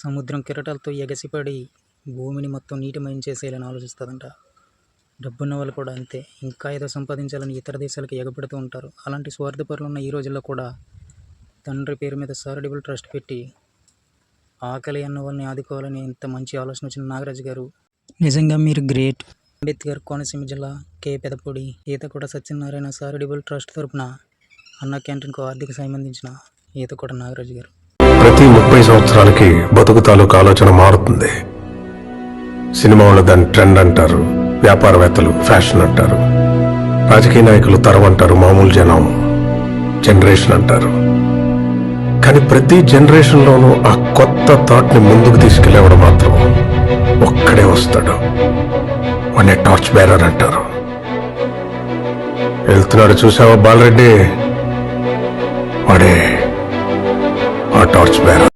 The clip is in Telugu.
సముద్రం కెరటాలతో ఎగసిపడి భూమిని మొత్తం నీటిమయం చేసేయాలని ఆలోచిస్తుందంట. డబ్బున్న వాళ్ళు కూడా అంతే, ఇంకా ఏదో సంపాదించాలని ఇతర దేశాలకు ఎగబడుతూ ఉంటారు. అలాంటి స్వార్థపరులు ఉన్న ఈ రోజుల్లో కూడా తండ్రి పేరు మీద చారిటబుల్ ట్రస్ట్ పెట్టి ఆకలి అన్న వాళ్ళని ఆదుకోవాలని ఎంత మంచి ఆలోచన వచ్చిన నాగరాజు గారు, నిజంగా మీరు గ్రేట్. అంబేద్కర్ కోనసీమ జిల్లా కే పెదపూడి ఈతకొండ సత్యనారాయణ చారిటబుల్ ట్రస్ట్ తరపున అన్న క్యాంటీన్కు ఆర్థిక సాయం అందించిన ఈతకొండ నాగరాజు గారు. ప్రతి 30 సంవత్సరాలకి బతుకు తాలూకు ఆలోచన మారుతుంది. సినిమా వాళ్ళు దాన్ని ట్రెండ్ అంటారు, వ్యాపారవేత్తలు ఫ్యాషన్ అంటారు, రాజకీయ నాయకులు తరం అంటారు, మామూలు జనం జనరేషన్ అంటారు. కానీ ప్రతి జనరేషన్లోనూ ఆ కొత్త థాట్ని ముందుకు తీసుకెళ్ళేవాడు మాత్రం ఒక్కడే వస్తాడు. వాడిని టార్చ్ బేరర్ అంటారు. వెళ్తున్నాడు చూసావా బాలరెడ్డి, వాడే ఆ టార్చ్ బేరర్.